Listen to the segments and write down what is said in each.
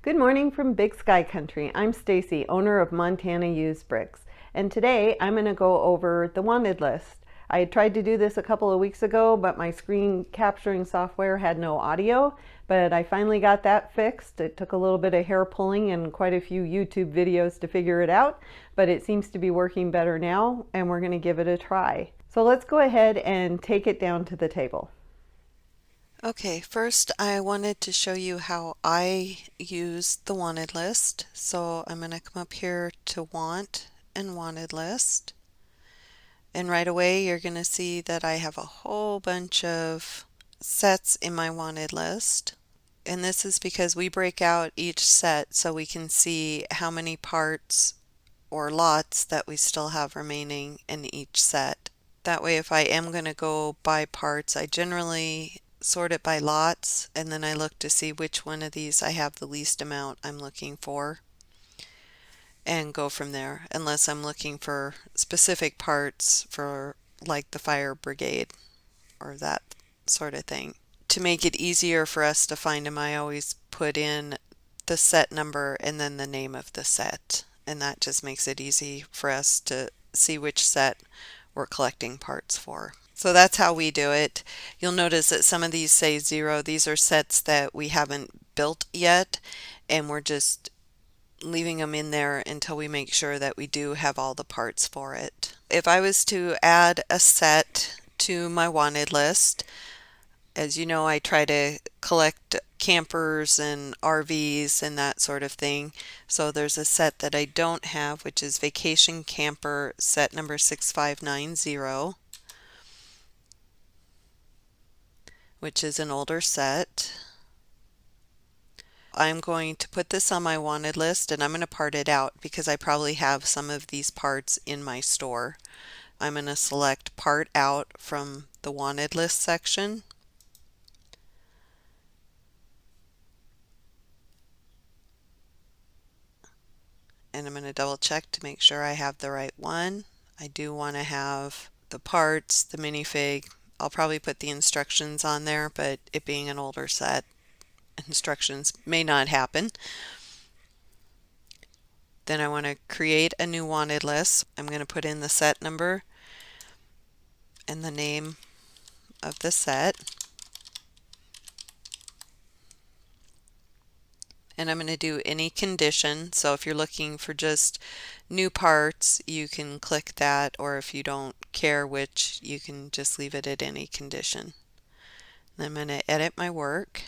Good morning from Big Sky Country. I'm Stacy, owner of Montana Used Bricks, and today I'm going to go over the wanted list. I tried to do this a couple of weeks ago, but my screen capturing software had no audio, but I finally got that fixed. It took a little bit of hair pulling and quite a few YouTube videos to figure it out, but it seems to be working better now, and we're going to give it a try. So let's go ahead and take it down to the table. Okay, first I wanted to show you how I use the wanted list. So I'm going to come up here to want and wanted list. And right away you're going to see that I have a whole bunch of sets in my wanted list. And this is because we break out each set so we can see how many parts or lots that we still have remaining in each set. That way if I am going to go buy parts, I generally sort it by lots and then I look to see which one of these I have the least amount I'm looking for and go from there, unless I'm looking for specific parts for like the fire brigade or that sort of thing. To make it easier for us to find them, I always put in the set number and then the name of the set, and that just makes it easy for us to see which set we're collecting parts for. So that's how we do it. You'll notice that some of these say 0. These are sets that we haven't built yet, and we're just leaving them in there until we make sure that we do have all the parts for it. If I was to add a set to my wanted list, as you know, I try to collect campers and RVs and that sort of thing. So there's a set that I don't have, which is Vacation Camper set number 6590, which is an older set. I'm going to put this on my wanted list and I'm going to part it out because I probably have some of these parts in my store. I'm going to select part out from the wanted list section. And I'm going to double check to make sure I have the right one. I do want to have the parts, the minifig. I'll probably put the instructions on there, but it being an older set, instructions may not happen. Then I want to create a new wanted list. I'm going to put in the set number and the name of the set. And I'm going to do any condition. So if you're looking for just new parts, you can click that, or if you don't care which, you can just leave it at any condition. And I'm going to edit my work.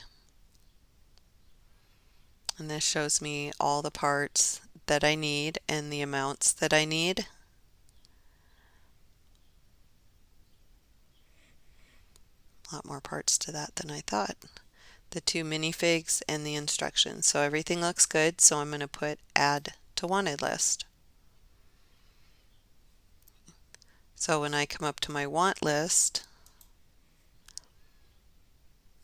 And this shows me all the parts that I need and the amounts that I need. A lot more parts to that than I thought. The 2 minifigs and the instructions. So everything looks good, so I'm going to put add to wanted list. So when I come up to my want list,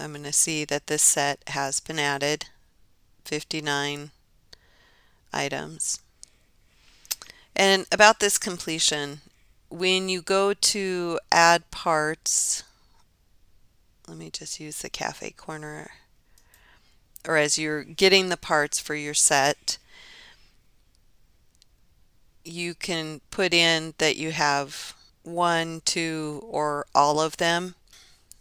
I'm going to see that this set has been added, 59 items. And about this completion, when you go to add parts, let me just use the cafe corner, or as you're getting the parts for your set, you can put in that you have 1, 2, or all of them.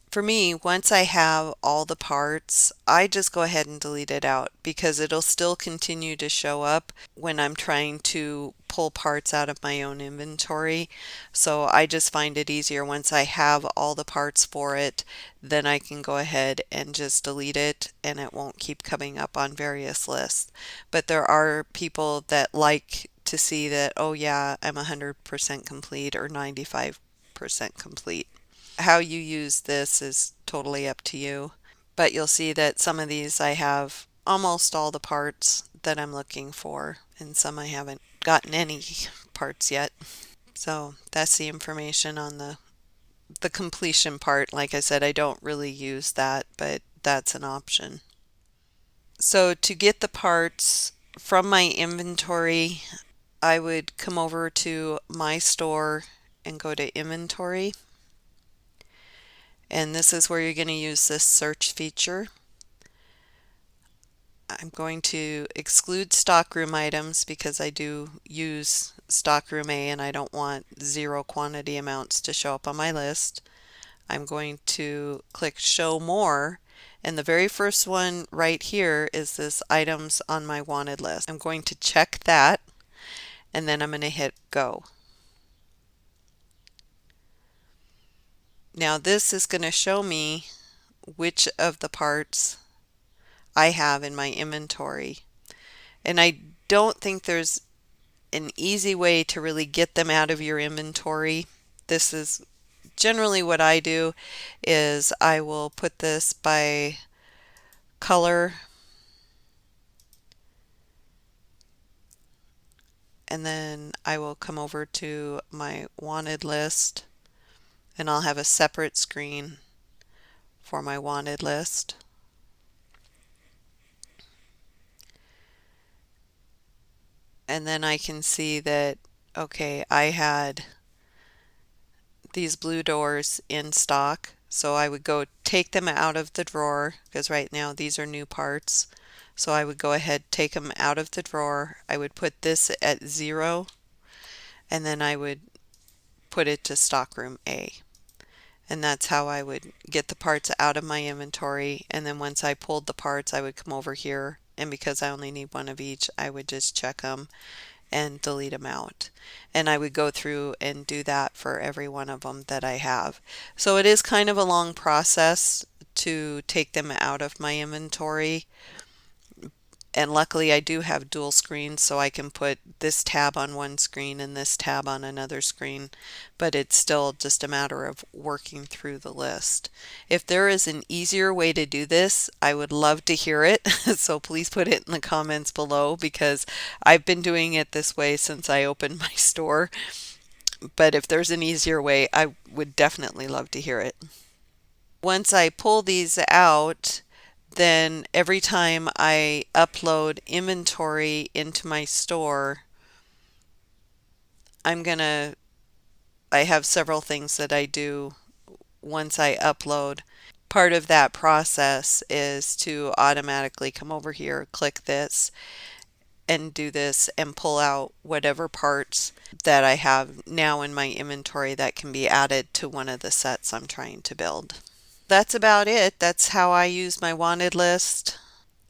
For me, once I have all the parts, I just go ahead and delete it out because it'll still continue to show up when I'm trying to pull parts out of my own inventory. So I just find it easier once I have all the parts for it, then I can go ahead and just delete it and it won't keep coming up on various lists. But there are people that like to see that, oh yeah, I'm 100% complete or 95% complete. How you use this is totally up to you, but you'll see that some of these I have almost all the parts that I'm looking for, and some I haven't gotten any parts yet. So that's the information on the completion part. Like I said, I don't really use that, but that's an option. So to get the parts from my inventory, I would come over to my store and go to inventory. And this is where you're going to use this search feature. I'm going to exclude stockroom items because I do use stockroom A and I don't want zero quantity amounts to show up on my list. I'm going to click show more, and the very first one right here is this items on my wanted list. I'm going to check that, and then I'm going to hit go. Now this is going to show me which of the parts I have in my inventory. And I don't think there's an easy way to really get them out of your inventory. This is generally what I do is I will put this by color, and then I will come over to my wanted list, and I'll have a separate screen for my wanted list. And then I can see that, okay, I had these blue doors in stock. So I would go take them out of the drawer because right now these are new parts. So I would go ahead, take them out of the drawer. I would put this at 0, and then I would put it to stockroom A. And that's how I would get the parts out of my inventory. And then once I pulled the parts, I would come over here. And because I only need one of each, I would just check them and delete them out. And I would go through and do that for every one of them that I have. So it is kind of a long process to take them out of my inventory. And luckily I do have dual screens, so I can put this tab on one screen and this tab on another screen, but it's still just a matter of working through the list. If there is an easier way to do this, I would love to hear it. So please put it in the comments below, because I've been doing it this way since I opened my store. But if there's an easier way, I would definitely love to hear it. Once I pull these out, then every time I upload inventory into my store, I have several things that I do once I upload. Part of that process is to automatically come over here, click this, and do this and pull out whatever parts that I have now in my inventory that can be added to one of the sets I'm trying to build. That's about it. That's how I use my wanted list.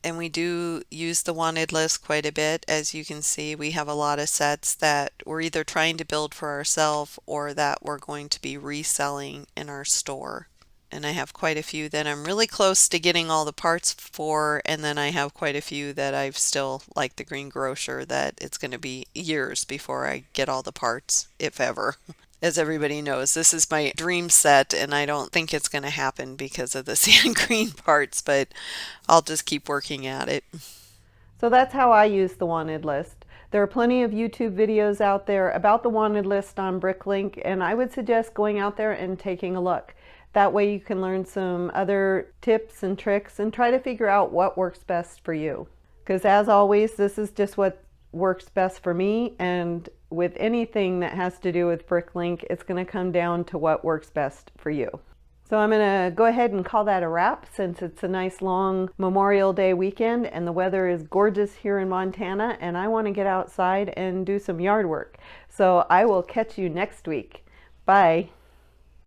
And we do use the wanted list quite a bit. As you can see, we have a lot of sets that we're either trying to build for ourselves or that we're going to be reselling in our store. And I have quite a few that I'm really close to getting all the parts for, and then I have quite a few that I've still, like the green grocer, that it's going to be years before I get all the parts, if ever. As everybody knows, this is my dream set, and I don't think it's going to happen because of the sand green parts, but I'll just keep working at it. So that's how I use the wanted list. There are plenty of YouTube videos out there about the wanted list on Bricklink, and I would suggest going out there and taking a look. That way you can learn some other tips and tricks and try to figure out what works best for you. Because as always, this is just what works best for me, and with anything that has to do with Bricklink, it's going to come down to what works best for you. So I'm going to go ahead and call that a wrap, since it's a nice long Memorial Day weekend and the weather is gorgeous here in Montana, and I want to get outside and do some yard work. So I will catch you next week. Bye.